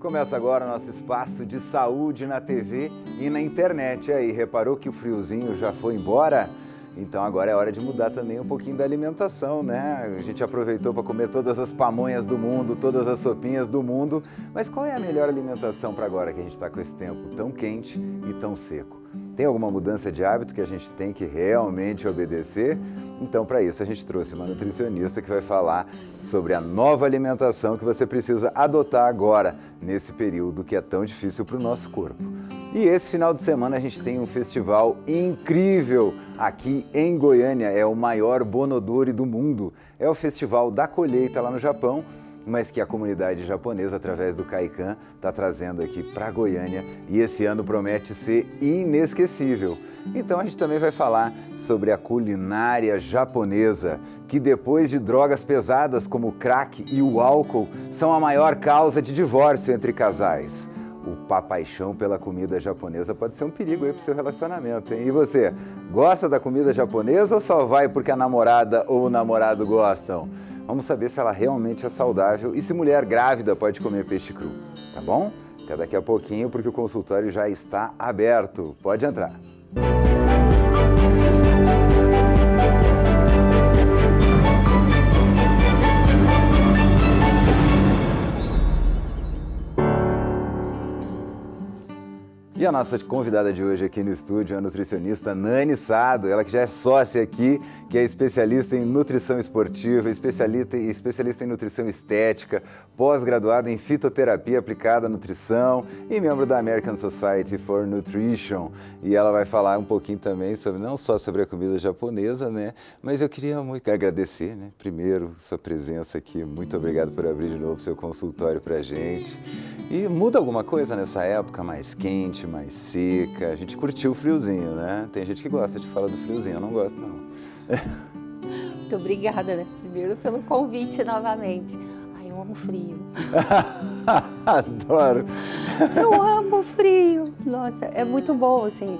Começa agora o nosso espaço de saúde na TV e na internet. E aí, reparou que o friozinho já foi embora? Então agora é hora de mudar também um pouquinho da alimentação, né? A gente aproveitou para comer todas as pamonhas do mundo, todas as sopinhas do mundo, mas qual é a melhor alimentação para agora que a gente está com esse tempo tão quente e tão seco? Tem alguma mudança de hábito que a gente tem que realmente obedecer? Então, para isso, a gente trouxe uma nutricionista que vai falar sobre a nova alimentação que você precisa adotar agora, nesse período que é tão difícil para o nosso corpo. E esse final de semana a gente tem um festival incrível aqui em Goiânia, é o maior Bonodori do mundo. É o Festival da Colheita lá no Japão, mas que a comunidade japonesa, através do Kaikan, está trazendo aqui para Goiânia e esse ano promete ser inesquecível. Então a gente também vai falar sobre a culinária japonesa, que depois de drogas pesadas como o crack e o álcool, são a maior causa de divórcio entre casais. A paixão pela comida japonesa pode ser um perigo aí para o seu relacionamento, hein? E você, gosta da comida japonesa ou só vai porque a namorada ou o namorado gostam? Vamos saber se ela realmente é saudável e se mulher grávida pode comer peixe cru, tá bom? Até daqui a pouquinho, porque o consultório já está aberto. Pode entrar. E a nossa convidada de hoje aqui no estúdio é a nutricionista Nani Sado, ela que já é sócia aqui, que é especialista em nutrição esportiva, especialista em nutrição estética, pós-graduada em fitoterapia aplicada à nutrição e membro da American Society for Nutrition. E ela vai falar um pouquinho também sobre, não só sobre a comida japonesa, né? Mas eu queria muito agradecer, né? Primeiro, sua presença aqui. Muito obrigado por abrir de novo seu consultório pra gente. E muda alguma coisa nessa época mais quente, mais seca? A gente curtiu o friozinho, né? Tem gente que gosta de falar do friozinho, eu não gosto não. Muito obrigada, né? Primeiro pelo convite novamente. Ai, eu amo frio. Adoro. Eu amo frio. Nossa, é muito bom, assim.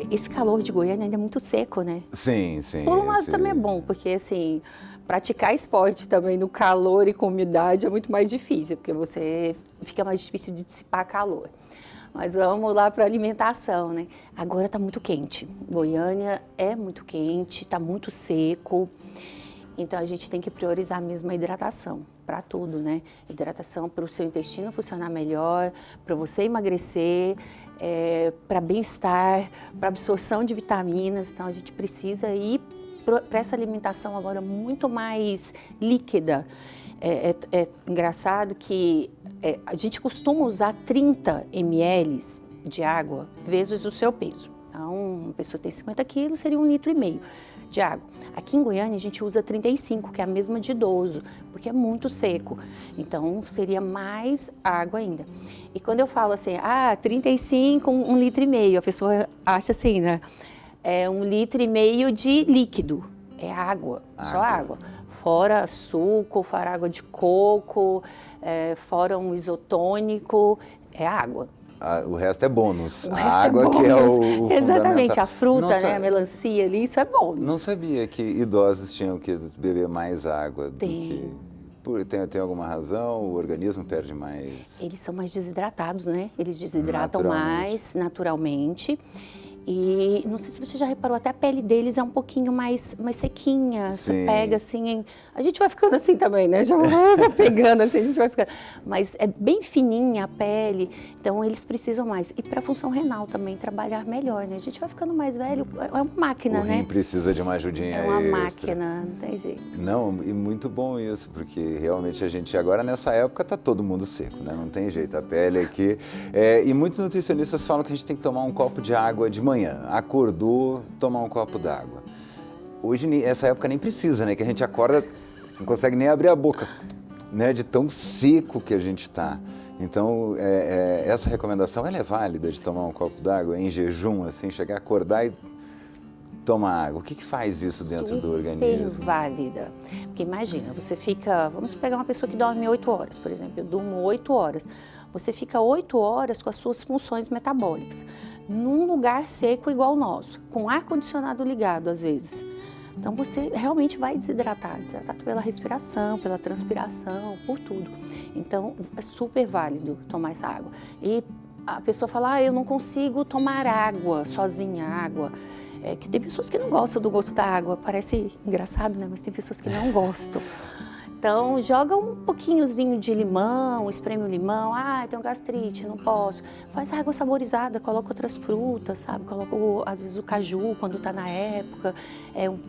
Esse calor de Goiânia ainda é muito seco, né? Sim, sim. Por um lado também é bom, porque assim, praticar esporte também no calor e com umidade é muito mais difícil, porque você fica mais difícil de dissipar calor. Mas vamos lá para a alimentação, né? Agora está muito quente. Goiânia é muito quente, está muito seco. Então a gente tem que priorizar mesmo a hidratação para tudo, né? Hidratação para o seu intestino funcionar melhor, para você emagrecer, para bem-estar, para absorção de vitaminas. Então a gente precisa ir para essa alimentação agora muito mais líquida. É engraçado que a gente costuma usar 30 ml de água vezes o seu peso. Então, uma pessoa que tem 50 quilos seria 1,5 litro de água. Aqui em Goiânia a gente usa 35, que é a mesma de idoso, porque é muito seco. Então, seria mais água ainda. E quando eu falo assim, 35, 1,5 litro, a pessoa acha assim, né? É 1,5 litro de líquido. É água, só água. Fora suco, fora água de coco, fora um isotônico, é água. O resto é bônus. O A resto água é bônus. que é o Exatamente, a fruta, Nossa, né, a melancia ali, isso é bônus. Não sabia que idosos tinham que beber mais água do que... Tem alguma razão? O organismo perde mais? Eles são mais desidratados, né? Eles desidratam mais naturalmente. E não sei se você já reparou, até a pele deles é um pouquinho mais sequinha. Sim. Você pega assim, a gente vai ficando assim também, né? Já vai pegando assim, a gente vai ficando. Mas é bem fininha a pele, então eles precisam mais. E para a função renal também, trabalhar melhor, né? A gente vai ficando mais velho, é uma máquina, né? O rim precisa de uma ajudinha extra. É uma máquina, não tem jeito. Não, e muito bom isso, porque realmente a gente agora nessa época tá todo mundo seco, né? Não tem jeito, a pele aqui. E muitos nutricionistas falam que a gente tem que tomar um copo de água de manhã. Acordou, tomar um copo d'água. Hoje, essa época nem precisa, né? Que a gente acorda, não consegue nem abrir a boca, né? De tão seco que a gente tá. Então, essa recomendação, ela é válida de tomar um copo d'água em jejum, assim, chegar a acordar e tomar água. O que faz isso dentro do organismo? Super válida. Porque imagina, você fica... Vamos pegar uma pessoa que dorme 8 horas, por exemplo. Eu durmo 8 horas. Você fica 8 horas com as suas funções metabólicas. Num lugar seco igual o nosso, com ar-condicionado ligado às vezes. Então você realmente vai desidratar pela respiração, pela transpiração, por tudo. Então é super válido tomar essa água. E a pessoa fala, eu não consigo tomar água, sozinha, água. Que tem pessoas que não gostam do gosto da água, parece engraçado, né? Mas tem pessoas que não gostam. Então, joga um pouquinhozinho de limão, espreme o limão, tenho gastrite, não posso. Faz água saborizada, coloca outras frutas, sabe? Coloca, às vezes, o caju, quando tá na época,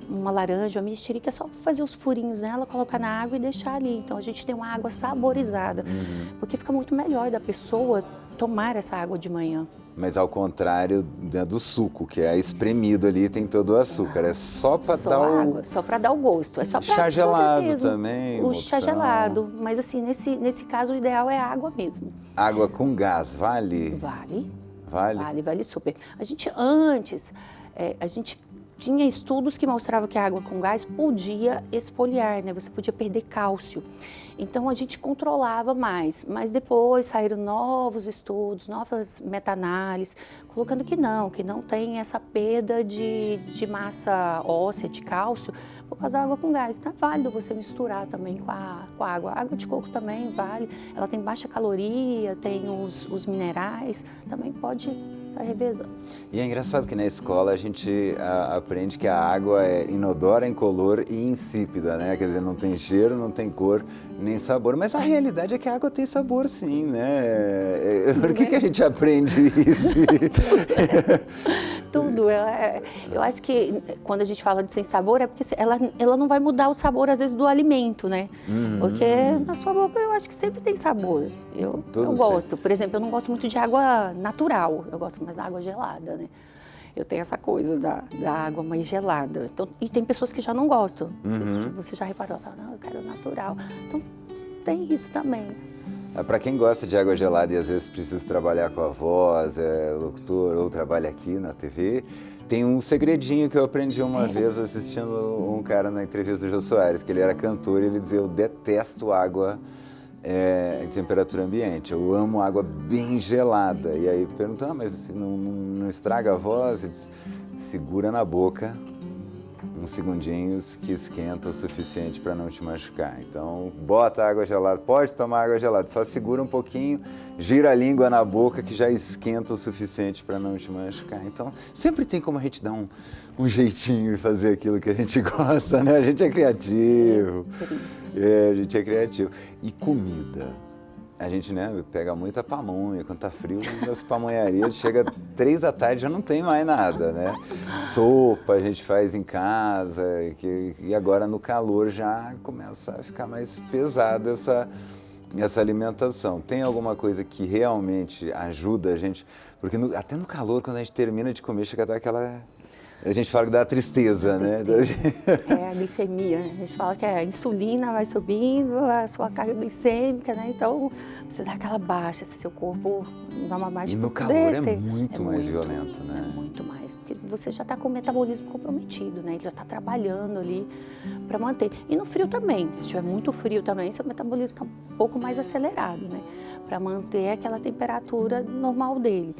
uma laranja, uma mexerica, é só fazer os furinhos nela, colocar na água e deixar ali. Então, a gente tem uma água saborizada, porque fica muito melhor da pessoa tomar essa água de manhã. Mas ao contrário, né, do suco, que é espremido ali, tem todo o açúcar. É só para dar água, só para dar o gosto. É só para chá gelado mesmo. Também. O chá gelado, mas assim, nesse caso o ideal é a água mesmo. Água com gás, vale? Vale. Vale? Vale super. A gente tinha estudos que mostravam que a água com gás podia esfoliar, né? Você podia perder cálcio. Então a gente controlava mais, mas depois saíram novos estudos, novas meta-análises, colocando que não tem essa perda de massa óssea, de cálcio, por causa da água com gás. Então é válido você misturar também com a água. A água de coco também vale, ela tem baixa caloria, tem os minerais, também pode estar revezando. E é engraçado que na escola a gente aprende que a água é inodora, incolor e insípida, né? Quer dizer, não tem cheiro, não tem cor, nem sabor. Mas a realidade é que a água tem sabor, sim, né? Por que a gente aprende isso? Tudo. Eu acho que quando a gente fala de sem sabor é porque ela não vai mudar o sabor, às vezes, do alimento, né? Porque na sua boca eu acho que sempre tem sabor. Eu gosto. Por exemplo, eu não gosto muito de água natural. Eu gosto mais da água gelada, né? Eu tenho essa coisa da água mais gelada. Então, e tem pessoas que já não gostam. Você já reparou? Fala, não, eu quero natural. Então, tem isso também. Para quem gosta de água gelada e às vezes precisa trabalhar com a voz, é locutor ou trabalha aqui na TV, tem um segredinho que eu aprendi uma vez assistindo um cara na entrevista do Jô Soares, que ele era cantor e ele dizia, eu detesto água em temperatura ambiente, eu amo água bem gelada. E aí perguntando, mas não estraga a voz? Ele disse, segura na boca uns segundinhos que esquenta o suficiente para não te machucar. Então, bota água gelada, pode tomar água gelada, só segura um pouquinho, gira a língua na boca que já esquenta o suficiente para não te machucar. Então, sempre tem como a gente dar um jeitinho e fazer aquilo que a gente gosta, né? A gente é criativo. A gente é criativo. E comida. A gente, né, pega muita pamonha, quando tá frio, nas pamonharias, chega 3 da tarde já não tem mais nada, né? Sopa a gente faz em casa, e agora no calor já começa a ficar mais pesada essa alimentação. Tem alguma coisa que realmente ajuda a gente? Porque até no calor, quando a gente termina de comer, chega a dar aquela... A gente fala que dá tristeza, né? É a glicemia, né? A gente fala que a insulina vai subindo, a sua carga glicêmica, né? Então, você dá aquela baixa, seu corpo dá uma baixa. E no calor é muito mais violento, né? É muito mais, porque você já está com o metabolismo comprometido, né? Ele já está trabalhando ali para manter. E no frio também, se estiver muito frio também, seu metabolismo está um pouco mais acelerado, né? Para manter aquela temperatura normal dele.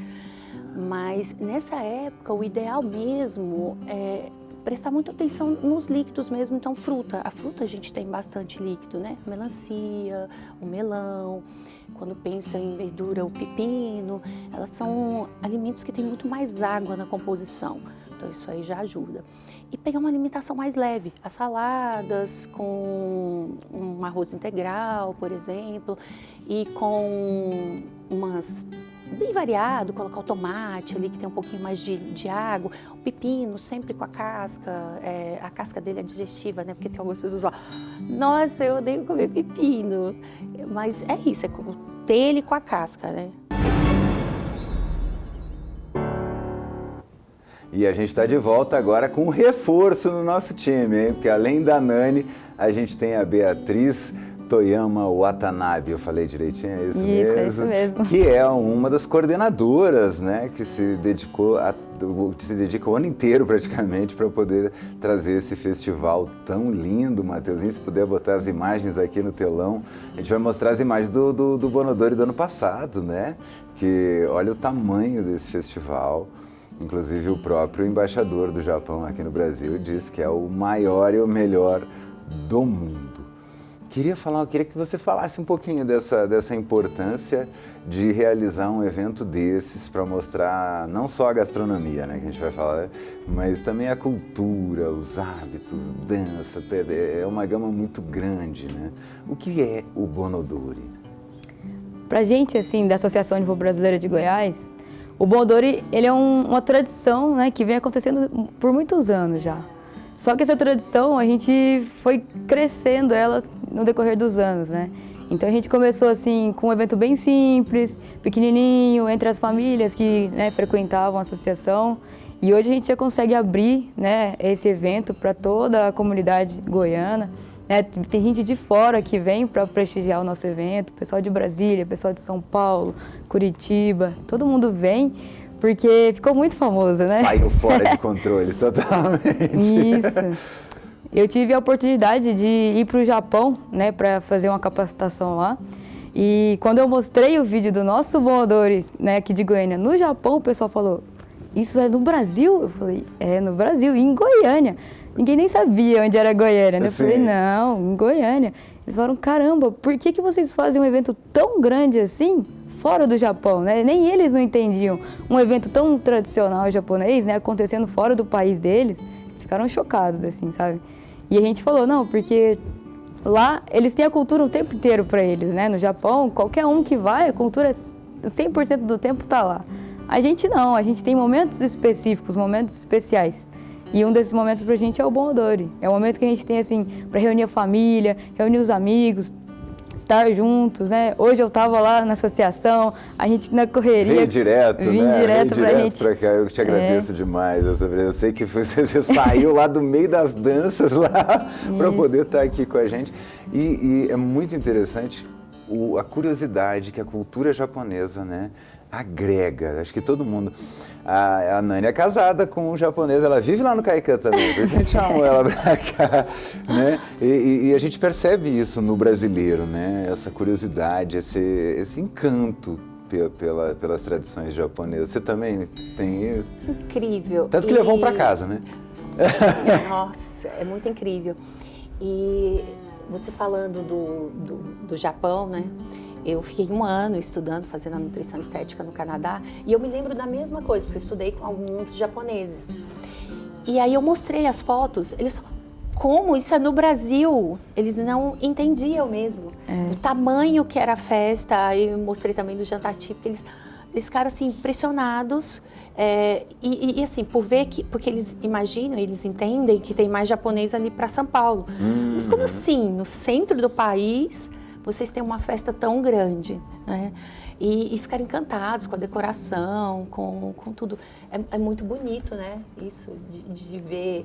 Mas nessa época o ideal mesmo é prestar muita atenção nos líquidos mesmo, então fruta. A fruta a gente tem bastante líquido, né? Melancia, o melão, quando pensa em verdura, o pepino, elas são alimentos que têm muito mais água na composição, então isso aí já ajuda. E pegar uma alimentação mais leve, as saladas com um arroz integral, por exemplo, e com umas... bem variado, colocar o tomate ali que tem um pouquinho mais de água, o pepino sempre com a casca dele é digestiva, né? Porque tem algumas pessoas que falam, nossa, eu odeio comer pepino, mas é isso, é ter ele com a casca, né? E a gente está de volta agora com um reforço no nosso time, hein? Porque além da Nani, a gente tem a Beatriz Toyama Watanabe, eu falei direitinho, é isso mesmo? É isso mesmo. Que é uma das coordenadoras, né, que se dedica o ano inteiro praticamente para poder trazer esse festival tão lindo, Matheusinho. Se puder botar as imagens aqui no telão, a gente vai mostrar as imagens do Bonodori do ano passado, né? Que olha o tamanho desse festival. Inclusive o próprio embaixador do Japão aqui no Brasil diz que é o maior e o melhor do mundo. Queria que você falasse um pouquinho dessa importância de realizar um evento desses para mostrar não só a gastronomia, né, que a gente vai falar, mas também a cultura, os hábitos, dança, é uma gama muito grande, né? O que é o Bonodori? Pra gente, assim, da Associação Nipo-Brasileira de Goiás, o Bonodori, ele é uma tradição, né, que vem acontecendo por muitos anos já. Só que essa tradição, a gente foi crescendo ela no decorrer dos anos, né? Então a gente começou assim com um evento bem simples, pequenininho, entre as famílias que, né, frequentavam a associação. E hoje a gente já consegue abrir, né, esse evento para toda a comunidade goiana. Né? Tem gente de fora que vem para prestigiar o nosso evento, pessoal de Brasília, pessoal de São Paulo, Curitiba, todo mundo vem. Porque ficou muito famoso, né? Saiu fora de controle, totalmente. Isso. Eu tive a oportunidade de ir para o Japão, né, para fazer uma capacitação lá. E quando eu mostrei o vídeo do nosso Bonodori, né, aqui de Goiânia, no Japão, o pessoal falou, isso é no Brasil? Eu falei, é no Brasil, em Goiânia. Ninguém nem sabia onde era Goiânia, né? Eu falei, não, em Goiânia. Eles falaram, caramba, por que vocês fazem um evento tão grande assim? Fora do Japão, né? Nem eles não entendiam um evento tão tradicional japonês, né, acontecendo fora do país deles, ficaram chocados, assim, sabe? E a gente falou, não, porque lá eles têm a cultura o tempo inteiro para eles, né? No Japão, qualquer um que vai, a cultura 100% do tempo tá lá. A gente não, a gente tem momentos específicos, momentos especiais. E um desses momentos pra gente é o Bonodori. É o momento que a gente tem, assim, para reunir a família, reunir os amigos, estar juntos, né? Hoje eu estava lá na associação, a gente na correria. Vim direto pra gente. Pra cá, eu te agradeço demais. Eu sei que você saiu lá do meio das danças lá para poder estar aqui com a gente. E é muito interessante a curiosidade que a cultura japonesa, né, agrega. Acho que todo mundo... A Nani é casada com um japonês, ela vive lá no Kaikan também, por isso a gente chamou ela pra cá, né? E a gente percebe isso no brasileiro, né? Essa curiosidade, esse encanto pelas tradições japonesas. Você também tem isso? Incrível. Tanto que levou para casa, né? Nossa, é muito incrível. E você falando do Japão, né? Eu fiquei 1 ano estudando, fazendo a nutrição estética no Canadá, e eu me lembro da mesma coisa, porque eu estudei com alguns japoneses. E aí eu mostrei as fotos, eles falaram, como? Isso é no Brasil? Eles não entendiam mesmo o tamanho que era a festa. Aí eu mostrei também do jantar típico, eles ficaram assim impressionados, e assim, por ver que, porque eles imaginam, eles entendem que tem mais japonês ali para São Paulo. Mas como assim? No centro do país, vocês têm uma festa tão grande, né? E ficaram encantados com a decoração, com tudo. É muito bonito, né? Isso, de ver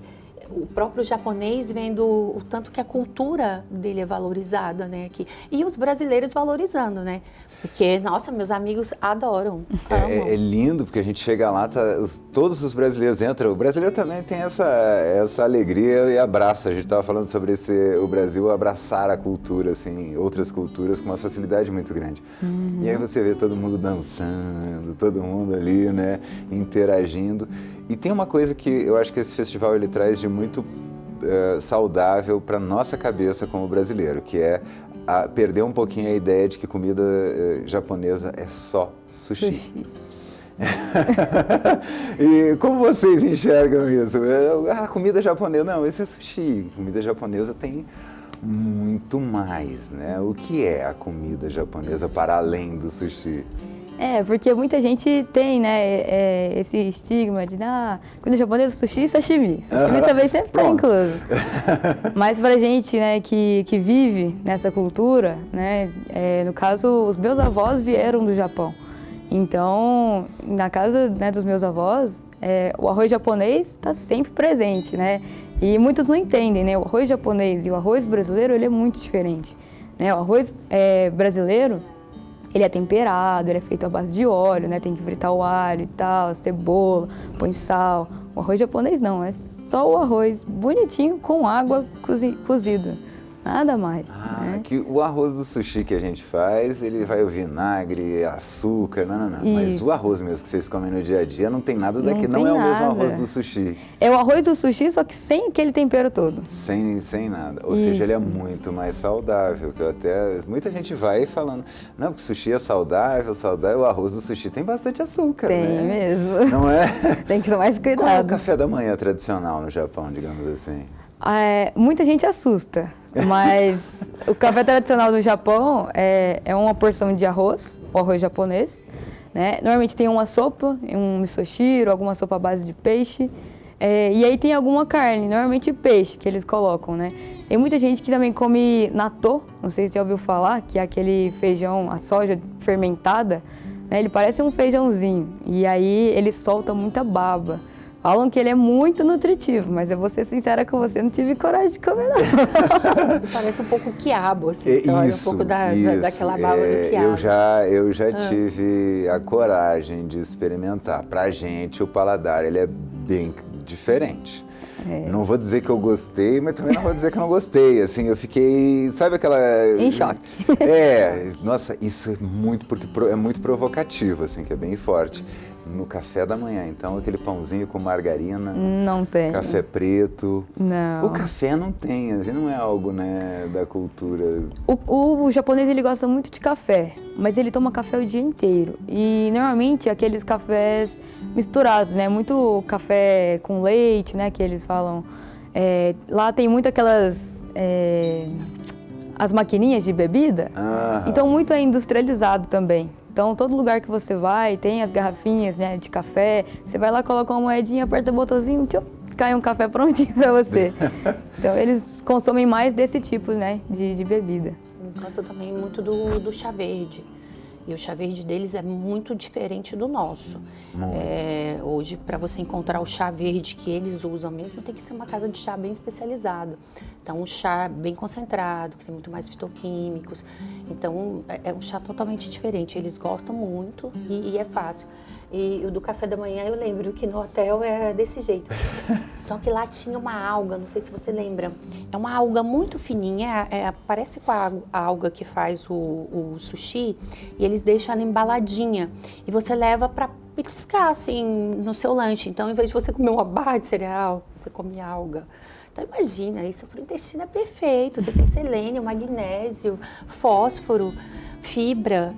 o próprio japonês vendo o tanto que a cultura dele é valorizada, né? Aqui. E os brasileiros valorizando, né? Porque, nossa, meus amigos adoram, amam. É lindo, porque a gente chega lá, todos os brasileiros entram. O brasileiro também tem essa alegria e abraça. A gente estava falando sobre o Brasil abraçar a cultura, assim, outras culturas com uma facilidade muito grande. E aí você vê todo mundo dançando, todo mundo ali, né, interagindo. E tem uma coisa que eu acho que esse festival ele traz de muito saudável para nossa cabeça como brasileiro, que é perder um pouquinho a ideia de que comida japonesa é só sushi. E como vocês enxergam isso? Comida japonesa, não, isso é sushi. Comida japonesa tem muito mais, né? O que é a comida japonesa para além do sushi? Porque muita gente tem, né, esse estigma de, comida japonesa, sushi e sashimi. Sashimi também sempre está incluso. Mas pra gente, né, que vive nessa cultura, né, no caso, os meus avós vieram do Japão. Então, na casa, né, dos meus avós, o arroz japonês está sempre presente, né? E muitos não entendem, né? O arroz japonês e o arroz brasileiro, ele é muito diferente, né? O arroz brasileiro, ele é temperado, ele é feito à base de óleo, né? Tem que fritar o alho e tal, cebola, põe sal. O arroz japonês não, é só o arroz bonitinho com água cozida. Nada mais. Que o arroz do sushi que a gente faz, ele vai o vinagre, açúcar, não. Mas Isso. o arroz mesmo que vocês comem no dia a dia não tem nada Não daqui, tem não é o mesmo nada. arroz do sushi. É o arroz do sushi, só que sem aquele tempero todo. Sem nada. Ou seja, ele é Isso. muito mais saudável. Que eu até, muita gente vai falando, não, porque sushi é saudável, o arroz do sushi tem bastante açúcar, Tem né? mesmo. Não é? Tem que tomar mais Qual é o cuidado. café da manhã tradicional no Japão, digamos assim? Muita gente assusta, mas o café tradicional do Japão é uma porção de arroz, o arroz japonês, né? Normalmente tem uma sopa, um misoshiro, alguma sopa à base de peixe, e aí tem alguma carne, normalmente peixe que eles colocam, né? Tem muita gente que também come natto, não sei se você já ouviu falar, que é aquele feijão, a soja fermentada, né? Ele parece um feijãozinho e aí ele solta muita baba. Falam que ele é muito nutritivo, mas eu vou ser sincera com você, não tive coragem de comer, não. Parece um pouco quiabo, assim, você olha um pouco daquela baba do quiabo. Eu já tive a coragem de experimentar. Pra gente, o paladar, ele é bem diferente. Não vou dizer que eu gostei, mas também não vou dizer que eu não gostei. Assim, eu fiquei, sabe aquela... Em choque. Nossa, isso é muito, porque é muito provocativo, assim, que é bem forte. No café da manhã, então, aquele pãozinho com margarina. Não tem. Café preto. Não. O café não tem, assim, não é algo, né, da cultura. O japonês, ele gosta muito de café, mas ele toma café o dia inteiro. E, normalmente, aqueles cafés misturados, né? Muito café com leite, né? Que eles falam. Lá tem muito aquelas... as maquininhas de bebida. Então, muito é industrializado também. Então, todo lugar que você vai, tem as garrafinhas, né, de café. Você vai lá, coloca uma moedinha, aperta o botãozinho, tchum, cai um café prontinho para você. Então, eles consomem mais desse tipo, né, de bebida. Eles gostam também muito do chá verde. E o chá verde deles é muito diferente do nosso. Hoje, para você encontrar o chá verde que eles usam mesmo, tem que ser uma casa de chá bem especializada. Então, um chá bem concentrado, que tem muito mais fitoquímicos. Então, é um chá totalmente diferente. Eles gostam muito e é fácil. E o do café da manhã, eu lembro que no hotel era desse jeito. Só que lá tinha uma alga, não sei se você lembra. É uma alga muito fininha, parece com a alga que faz o sushi, e eles deixam ela embaladinha. E você leva para petiscar, assim, no seu lanche. Então, em vez de você comer uma barra de cereal, você come alga. Então, imagina, isso para o intestino é perfeito. Você tem selênio, magnésio, fósforo, fibra.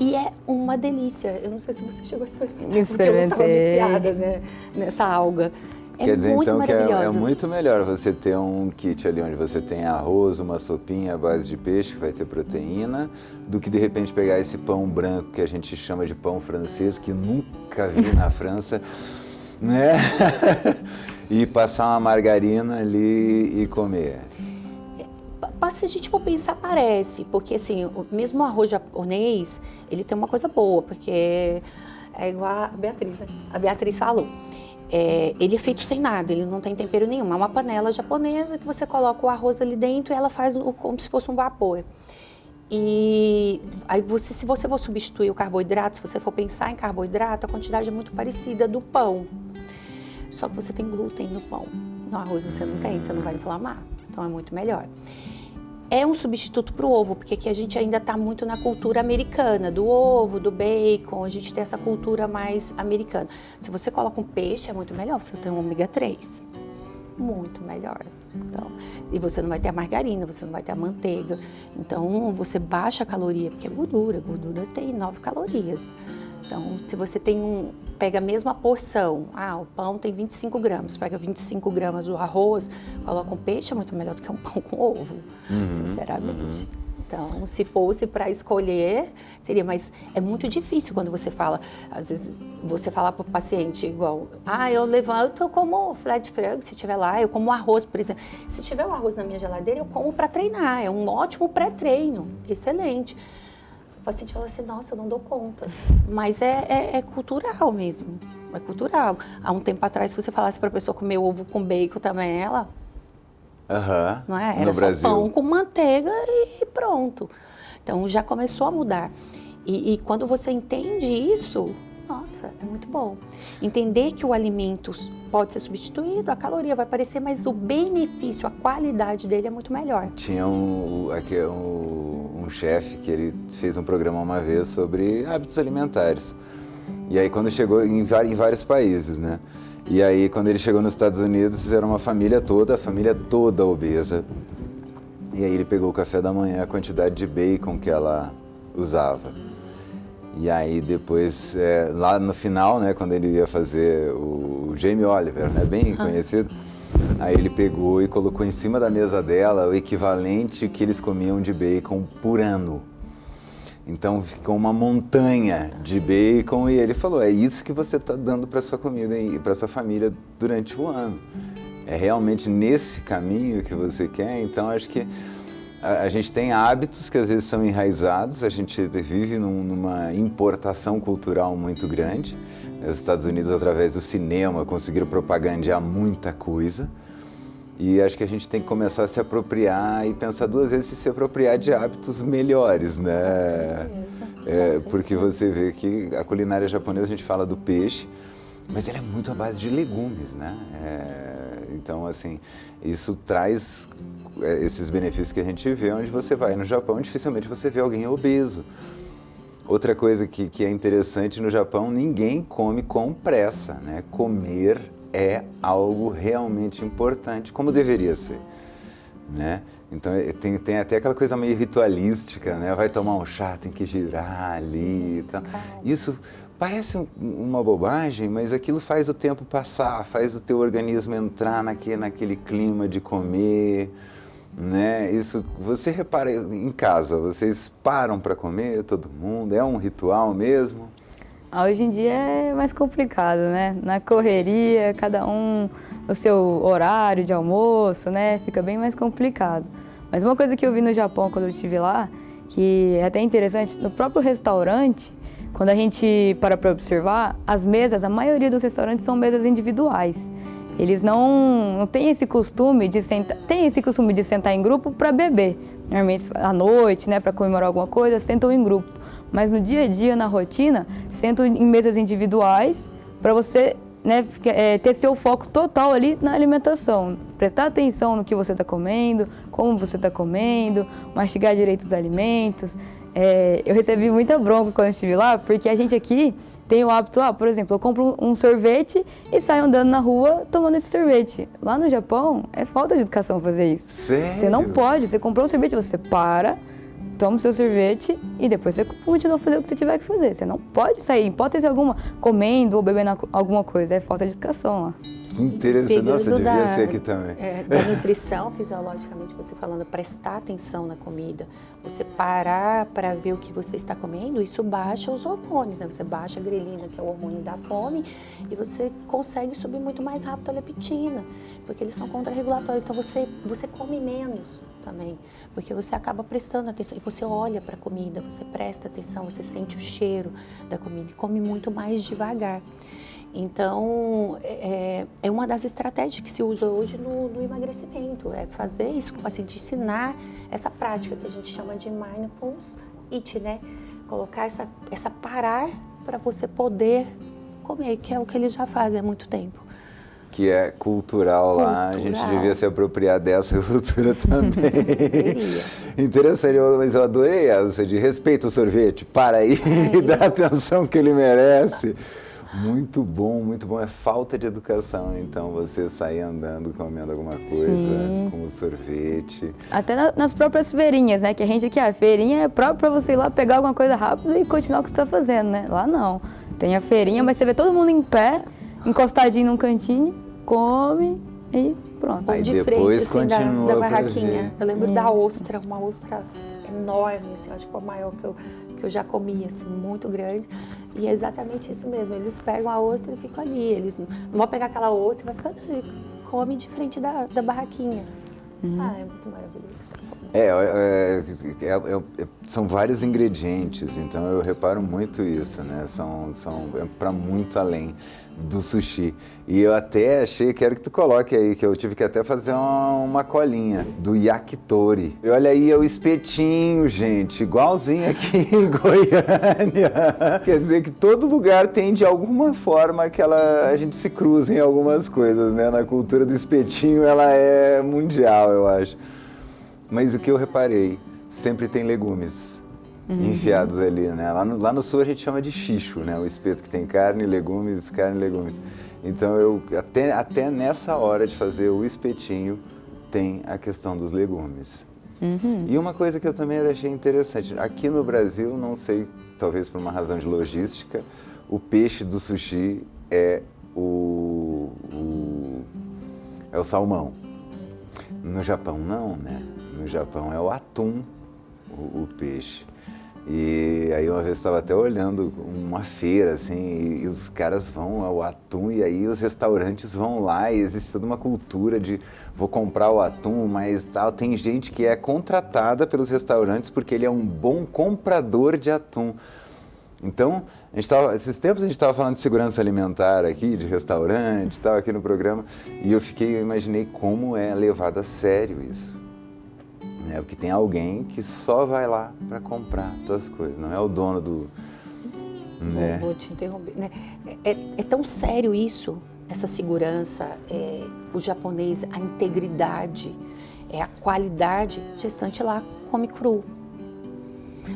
E é uma delícia. Eu não sei se você chegou a experimentar, porque eu estava viciada, né, nessa alga. Quer dizer, muito então, que maravilhosa. é muito melhor você ter um kit ali onde você tem arroz, uma sopinha à base de peixe, que vai ter proteína, do que de repente pegar esse pão branco que a gente chama de pão francês, que nunca vi na França, né? E passar uma margarina ali e comer. Se a gente for pensar, parece, porque assim, mesmo o arroz japonês, ele tem uma coisa boa, porque é igual a Beatriz, né? A Beatriz falou. Ele é feito sem nada, ele não tem tempero nenhum. É uma panela japonesa que você coloca o arroz ali dentro e ela faz como se fosse um vapor. E aí se você for substituir o carboidrato, se você for pensar em carboidrato, a quantidade é muito parecida do pão. Só que você tem glúten no pão. No arroz você não tem, você não vai inflamar. Então é muito melhor. É um substituto para o ovo, porque aqui a gente ainda está muito na cultura americana, do ovo, do bacon, a gente tem essa cultura mais americana. Se você coloca um peixe, é muito melhor, você tem um ômega 3, muito melhor. Então, e você não vai ter a margarina, você não vai ter a manteiga, então você baixa a caloria, porque gordura tem 9 calorias. Então, se você pega a mesma porção, o pão tem 25 gramas, pega 25 gramas do arroz, coloca um peixe, é muito melhor do que um pão com ovo, sinceramente. Então, se fosse para escolher, seria, mas é muito difícil quando você fala, às vezes você fala para o paciente igual, eu levanto, eu como filé de frango, se tiver lá, eu como arroz, por exemplo. Se tiver o arroz na minha geladeira, eu como para treinar, é um ótimo pré-treino, excelente. O paciente fala assim, nossa, eu não dou conta. Mas é cultural mesmo, é cultural. Há um tempo atrás, se você falasse para a pessoa comer ovo com bacon também, ela... Não é? Era no só Brasil. Pão com manteiga e pronto. Então, já começou a mudar. E quando você entende isso, nossa, é muito bom. Entender que o alimento pode ser substituído, a caloria vai aparecer, mas o benefício, a qualidade dele é muito melhor. Tinha um chefe que ele fez um programa uma vez sobre hábitos alimentares. E aí quando chegou em vários países, né? E aí quando ele chegou nos Estados Unidos, era uma família toda obesa. E aí ele pegou o café da manhã, a quantidade de bacon que ela usava. E aí depois, lá no final, né, quando ele ia fazer o Jamie Oliver, né, bem conhecido, aí ele pegou e colocou em cima da mesa dela o equivalente que eles comiam de bacon por ano. Então ficou uma montanha de bacon e ele falou, é isso que você está dando para sua comida e para sua família durante o ano. É realmente nesse caminho que você quer? Então acho que a gente tem hábitos que às vezes são enraizados, a gente vive numa importação cultural muito grande. Os Estados Unidos, através do cinema, conseguiram propagandear muita coisa. E acho que a gente tem que começar a se apropriar e pensar duas vezes se apropriar de hábitos melhores, né? Com certeza. Porque você vê que a culinária japonesa, a gente fala do peixe, mas ela é muito à base de legumes, né? Então, assim, isso traz esses benefícios que a gente vê onde você vai. No Japão, dificilmente você vê alguém obeso. Outra coisa que é interessante no Japão, ninguém come com pressa, né? Comer é algo realmente importante, como deveria ser, né? Então tem até aquela coisa meio ritualística, né? Vai tomar um chá, tem que girar ali e tal. Isso parece uma bobagem, mas aquilo faz o tempo passar, faz o teu organismo entrar naquele clima de comer, né? Isso, você repara em casa, vocês param para comer, todo mundo, é um ritual mesmo? Hoje em dia é mais complicado, né? Na correria, cada um no seu horário de almoço, né? Fica bem mais complicado. Mas uma coisa que eu vi no Japão quando eu estive lá, que é até interessante, no próprio restaurante, quando a gente para observar, as mesas, a maioria dos restaurantes são mesas individuais. Eles não têm esse costume de sentar em grupo para beber. Normalmente à noite, né, para comemorar alguma coisa, sentam em grupo. Mas no dia a dia, na rotina, sentam em mesas individuais para você, né, ter seu foco total ali na alimentação. Prestar atenção no que você está comendo, como você está comendo, mastigar direito os alimentos. Eu recebi muita bronca quando eu estive lá, porque a gente aqui tem o hábito, por exemplo, eu compro um sorvete e saio andando na rua tomando esse sorvete. Lá no Japão, é falta de educação fazer isso. Sério? Você não pode, você comprou um sorvete, você para, toma o seu sorvete e depois você continua a fazer o que você tiver que fazer. Você não pode sair, hipótese alguma, comendo ou bebendo alguma coisa. É falta de educação lá. Que interessante. Nossa, devia ser aqui também. Da nutrição, fisiologicamente, você falando, prestar atenção na comida, você parar para ver o que você está comendo, isso baixa os hormônios, né? Você baixa a grelina, que é o hormônio da fome, e você consegue subir muito mais rápido a leptina, porque eles são contrarregulatórios. Então, você come menos também, porque você acaba prestando atenção, e você olha para a comida, você presta atenção, você sente o cheiro da comida e come muito mais devagar. Então, é uma das estratégias que se usa hoje no emagrecimento, é fazer isso com o paciente, ensinar essa prática que a gente chama de mindfulness eating, né? Colocar essa parar para você poder comer, que é o que eles já fazem há muito tempo. Que é cultural lá, a gente devia se apropriar dessa cultura também. Interessante, mas eu adorei essa de respeita o sorvete, para aí e dá a atenção que ele merece. Muito bom, é falta de educação, então você sair andando, comendo alguma coisa, com o sorvete. Até nas próprias feirinhas, né, que a gente aqui, a feirinha é própria para você ir lá pegar alguma coisa rápido e continuar o que você está fazendo, né, lá não. Tem a feirinha, mas você vê todo mundo em pé, encostadinho num cantinho, come e pronto. Aí de depois frente, assim, da barraquinha. ver. Eu lembro da ostra, uma ostra enorme, assim, acho que foi a maior que eu já comi, assim, muito grande. E é exatamente isso mesmo, eles pegam a ostra e ficam ali. Eles não vão pegar aquela ostra e vai ficar ali, come de frente da barraquinha. É muito maravilhoso. São vários ingredientes, então eu reparo muito isso, né? É para muito além do sushi. E eu até achei, quero que tu coloque aí, que eu tive que até fazer uma colinha do yakitori. E olha aí, é o espetinho, gente, igualzinho aqui em Goiânia. Quer dizer que todo lugar tem, de alguma forma, a gente se cruza em algumas coisas, né? Na cultura do espetinho, ela é mundial, eu acho. Mas o que eu reparei, sempre tem legumes enfiados ali, né? Lá no sul a gente chama de xixo, né? O espeto que tem carne, legumes. Então até nessa hora de fazer o espetinho tem a questão dos legumes. E uma coisa que eu também achei interessante, aqui no Brasil, não sei, talvez por uma razão de logística, o peixe do sushi é o salmão. No Japão não, né? No Japão é o atum, o peixe. E aí uma vez eu estava até olhando uma feira, assim, e os caras vão ao atum, e aí os restaurantes vão lá, e existe toda uma cultura de vou comprar o atum, mas tal. Tem gente que é contratada pelos restaurantes porque ele é um bom comprador de atum. Então, esses tempos a gente estava falando de segurança alimentar aqui, de restaurante, tal, aqui no programa, e eu imaginei como é levado a sério isso. Né? Porque tem alguém que só vai lá para comprar tuas coisas, não é o dono do... Né? Vou te interromper. Né? É tão sério isso, essa segurança, o japonês, a integridade, a qualidade, o restante lá come cru.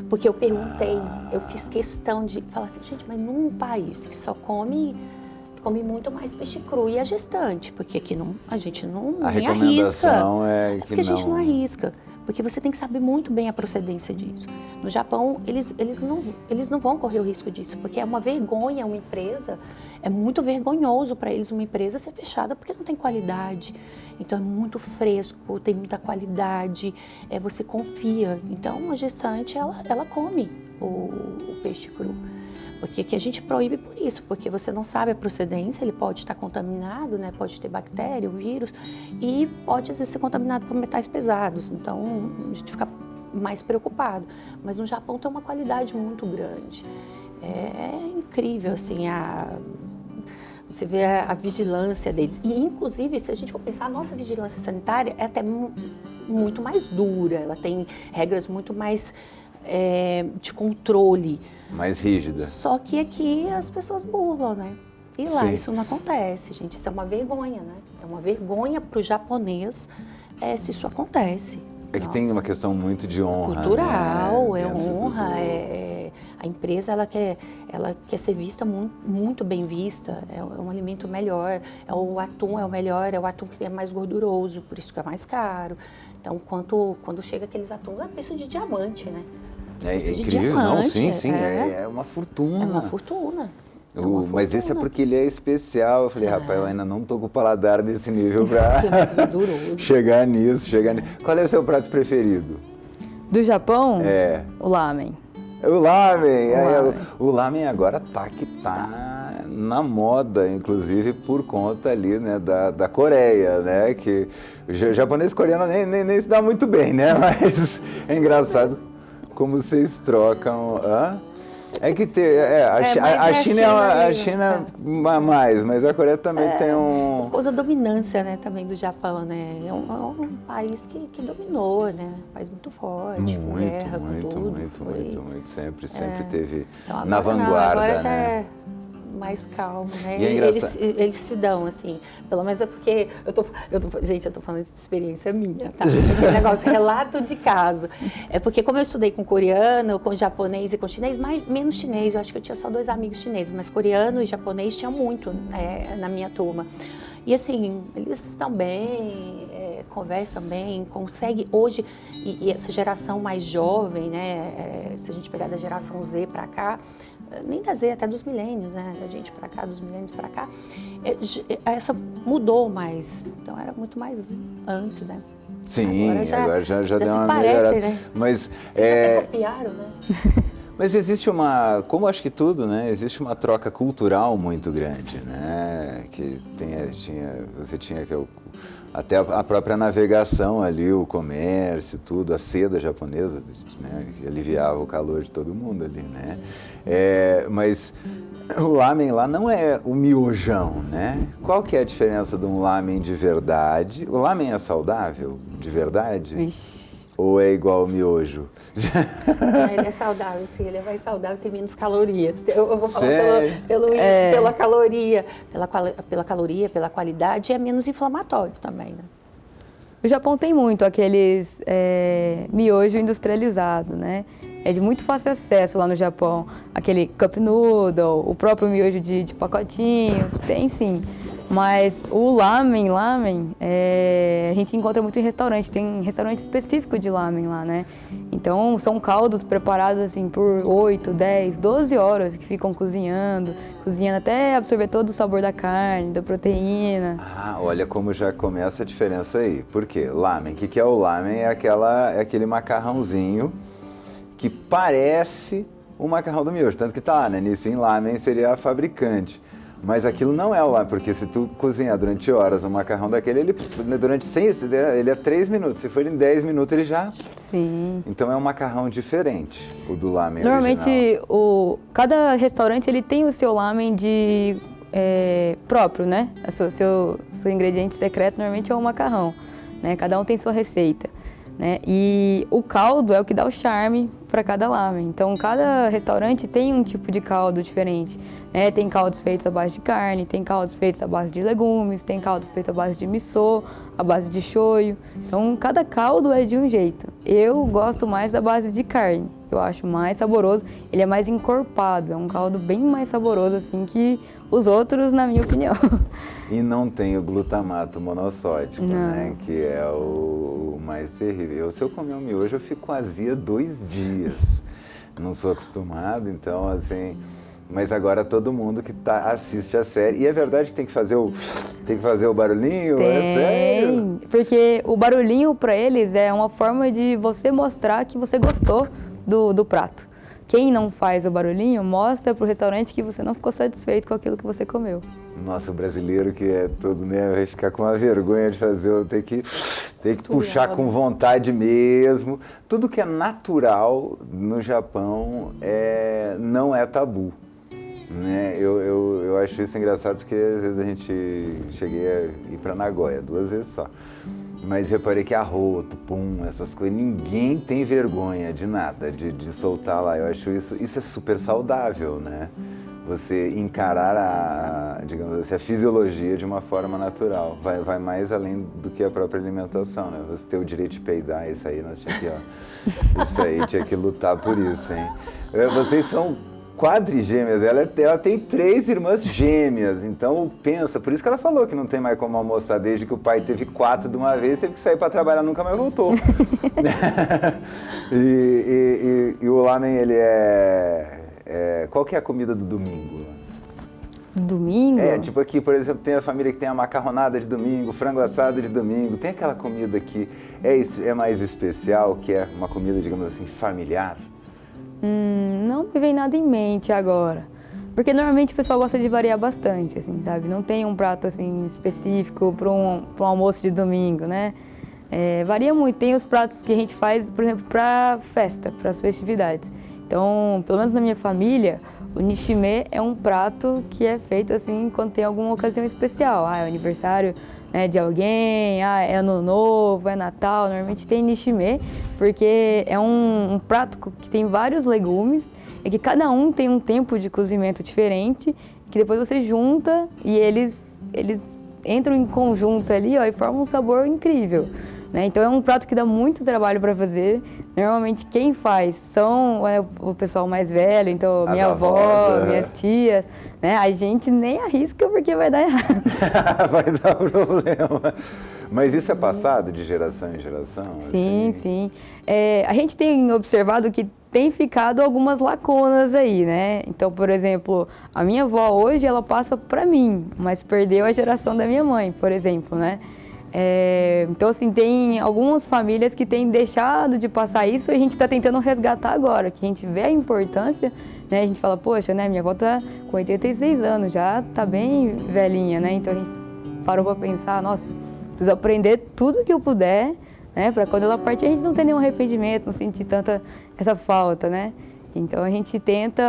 Porque eu perguntei, eu fiz questão de falar assim, gente, mas num país que só come muito mais peixe cru e a gestante, porque aqui a gente não a nem recomendação arrisca. é que porque a gente não arrisca, porque você tem que saber muito bem a procedência disso. No Japão, eles não vão correr o risco disso, porque é uma vergonha uma empresa, é muito vergonhoso para eles uma empresa ser fechada porque não tem qualidade. Então é muito fresco, tem muita qualidade, você confia. Então a gestante, ela come o peixe cru. Porque aqui a gente proíbe por isso, porque você não sabe a procedência, ele pode estar contaminado, né? Pode ter bactéria, o vírus, e pode às vezes ser contaminado por metais pesados. Então a gente fica mais preocupado. Mas no Japão tem uma qualidade muito grande. É incrível, assim, você vê a vigilância deles. E, inclusive, se a gente for pensar, a nossa vigilância sanitária é até muito mais dura, ela tem regras muito mais de controle. Mais rígida. Só que aqui as pessoas burlam, né? E lá Sim. isso não acontece, gente. Isso é uma vergonha, né? É uma vergonha para o japonês se isso acontece. É que tem uma questão muito de honra. Cultural, né? honra. A empresa ela quer ser vista muito bem vista. É um alimento melhor. O atum é o melhor, é o atum que é mais gorduroso, por isso que é mais caro. Então, quando chega aqueles atuns, é preço de diamante, né? É incrível, diamante, não? Sim, é uma fortuna. É uma fortuna. Mas esse é porque ele é especial. Eu falei, rapaz, eu ainda não tô com o paladar desse nível pra chegar nisso. Qual é o seu prato preferido? Do Japão? O lamen. O lamen. O lamen agora tá na moda, inclusive por conta ali, né, da Coreia, né? Que o japonês e o coreano nem se dá muito bem, né? Mas é engraçado como vocês trocam. É que a China mais, mas a Coreia também tem por causa da dominância, né, também do Japão, né? É um país que dominou, né? Um país muito forte, com guerra, com tudo. Muito. Sempre teve então, na vanguarda, agora já né? Mais calmo, né? E é eles se dão, assim, pelo menos é porque gente, eu tô falando de experiência minha, tá? Aquele negócio, relato de caso. É porque como eu estudei com coreano, com japonês e com chinês, menos chinês, eu acho que eu tinha só 2 amigos chineses, mas coreano e japonês tinha muito na minha turma. E assim, eles estão bem, conversam bem, conseguem hoje, e essa geração mais jovem, né? Se a gente pegar da geração Z para cá, nem da Z, até dos milênios, né? Da gente para cá, dos milênios para cá, essa mudou mais. Então era muito mais antes, né? Sim, agora já deu uma parece, melhorada. né? Mas eles até copiaram, né? Mas existe uma, como acho que tudo, né? Existe uma troca cultural muito grande, né? Que você tinha que até a própria navegação ali, o comércio, tudo, a seda japonesa, né? Que aliviava o calor de todo mundo ali, né? Mas o lamen lá não é o miojão, né? Qual que é a diferença de um lamen de verdade? O lamen é saudável, de verdade? Vixe. Ou é igual ao miojo? Ele é saudável, sim, ele é mais saudável, tem menos caloria. Eu vou falar Sério? pela caloria, pela caloria, pela qualidade, é menos inflamatório também, né? O Japão tem muito aqueles miojo industrializado, né? É de muito fácil acesso lá no Japão. Aquele cup noodle, o próprio miojo de pacotinho, tem sim. Mas o lamen, a gente encontra muito em restaurante, tem restaurante específico de lamen lá, né? Então são caldos preparados assim por 8, 10, 12 horas que ficam cozinhando até absorver todo o sabor da carne, da proteína. Ah, olha como já começa a diferença aí. Por quê? Lamen, o que é o lamen? É aquele macarrãozinho que parece o macarrão do miojo, tanto que tá lá, né? Nissin Lamen seria a fabricante. Mas aquilo não é o lamen, porque se tu cozinhar durante horas um macarrão daquele, ele é 3 minutos. Se for em 10 minutos, ele já... Sim. Então é um macarrão diferente, o do lamen Normalmente, original. cada restaurante ele tem o seu lamen próprio, né? Seu ingrediente secreto normalmente é o macarrão, né? Cada um tem sua receita, né? E o caldo é o que dá o charme para cada lamen. Então, cada restaurante tem um tipo de caldo diferente, né? Tem caldos feitos à base de carne, tem caldos feitos à base de legumes, tem caldo feito à base de miso, à base de shoyu. Então, cada caldo é de um jeito. Eu gosto mais da base de carne. Eu acho mais saboroso, ele é mais encorpado, é um caldo bem mais saboroso assim que os outros, na minha opinião. E não tem o glutamato monossódico, Não. né? Que é o mais terrível. Se eu comer um miojo, eu fico com azia 2 dias. Não sou acostumado, então assim... Mas agora todo mundo que assiste a série... E é verdade que tem que fazer o barulhinho? É sério? Porque o barulhinho para eles é uma forma de você mostrar que você gostou do prato. Quem não faz o barulhinho, mostra pro restaurante que você não ficou satisfeito com aquilo que você comeu. Nossa, o brasileiro que é todo, né, vai ficar com uma vergonha de fazer, tem que puxar com vontade mesmo. Tudo que é natural no Japão não é tabu. Né? Eu acho isso engraçado porque às vezes cheguei a ir para Nagoya 2 vezes só. Mas reparei que arroto, pum, essas coisas, ninguém tem vergonha de nada, de soltar lá. Eu acho isso é super saudável, né? Você encarar digamos assim, a fisiologia de uma forma natural. Vai mais além do que a própria alimentação, né? Você ter o direito de peidar, isso aí tinha que lutar por isso, hein? Vocês são quadrigêmeas, ela tem 3 irmãs gêmeas, então pensa, por isso que ela falou que não tem mais como almoçar desde que o pai teve 4 de uma vez, teve que sair para trabalhar, nunca mais voltou. e o lamen, ele qual que é a comida do domingo? Domingo? Tipo aqui, por exemplo, tem a família que tem a macarronada de domingo, frango assado de domingo, tem aquela comida que é mais especial, que é uma comida, digamos assim, familiar. Não me vem nada em mente agora. Porque normalmente o pessoal gosta de variar bastante, assim, sabe? Não tem um prato assim específico para um almoço de domingo, né? Varia muito. Tem os pratos que a gente faz, por exemplo, para festa, para as festividades. Então, pelo menos na minha família, o nishime é um prato que é feito assim quando tem alguma ocasião especial. É o aniversário, né, de alguém, é ano novo, é Natal. Normalmente tem nishime, porque é um prato que tem vários legumes e que cada um tem um tempo de cozimento diferente, que depois você junta e eles entram em conjunto ali, e formam um sabor incrível. Né? Então é um prato que dá muito trabalho para fazer. Normalmente quem faz são o pessoal mais velho, então minha avó, minhas tias, né? A gente nem arrisca porque vai dar errado. Vai dar problema. Mas isso é passado de geração em geração? Sim, sim. A gente tem observado que tem ficado algumas lacunas aí, né? Então, por exemplo, a minha avó hoje ela passa para mim, mas perdeu a geração da minha mãe, por exemplo, né? Então, assim, tem algumas famílias que têm deixado de passar isso e a gente está tentando resgatar agora, que a gente vê a importância, né? A gente fala, poxa, né, minha avó tá com 86 anos, já tá bem velhinha, né? Então a gente parou para pensar, nossa, preciso aprender tudo que eu puder, né? Para quando ela partir a gente não ter nenhum arrependimento, não sentir tanta essa falta, né? Então a gente tenta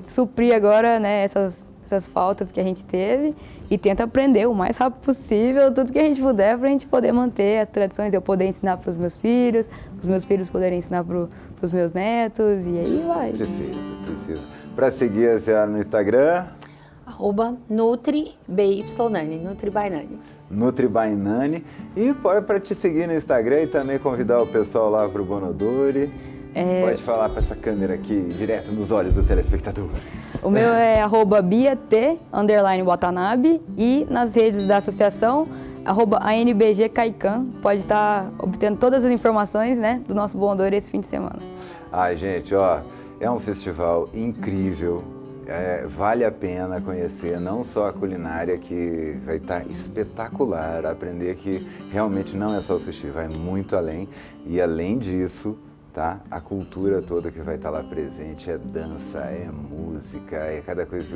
suprir agora, né, essas faltas que a gente teve e tenta aprender o mais rápido possível tudo que a gente puder para a gente poder manter as tradições, eu poder ensinar para os meus filhos, os meus filhos poderem ensinar para os meus netos e aí vai. Precisa. Para seguir a senhora no Instagram? @NutriBYNani, NutriByNani. NutriByNani. E para te seguir no Instagram e também convidar o pessoal lá para o Bonodori. Pode falar para essa câmera aqui, direto nos olhos do telespectador. O meu é @BiaT_Watanabe e nas redes da associação, @ANBGCaican. Pode estar obtendo todas as informações, né, do nosso Bonodori esse fim de semana. Ai, gente, ó, é um festival incrível. Vale a pena conhecer não só a culinária, que vai estar espetacular, aprender que realmente não é só o sushi, vai muito além. E além disso, tá? A cultura toda que vai estar lá presente, é dança, é música, é cada coisa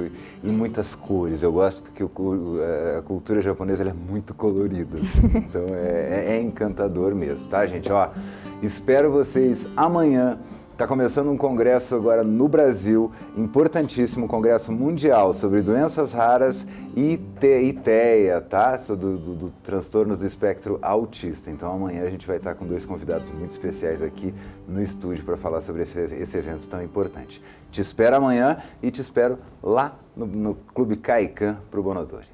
e muitas cores. Eu gosto porque a cultura japonesa ela é muito colorida, assim. Então é encantador mesmo, tá, gente? Ó, espero vocês amanhã. Está começando um congresso agora no Brasil, importantíssimo, congresso mundial sobre doenças raras e TEA, tá? Do transtornos do espectro autista. Então amanhã a gente vai estar com 2 convidados muito especiais aqui no estúdio para falar sobre esse evento tão importante. Te espero amanhã e te espero lá no Clube Caican para o Bonodori.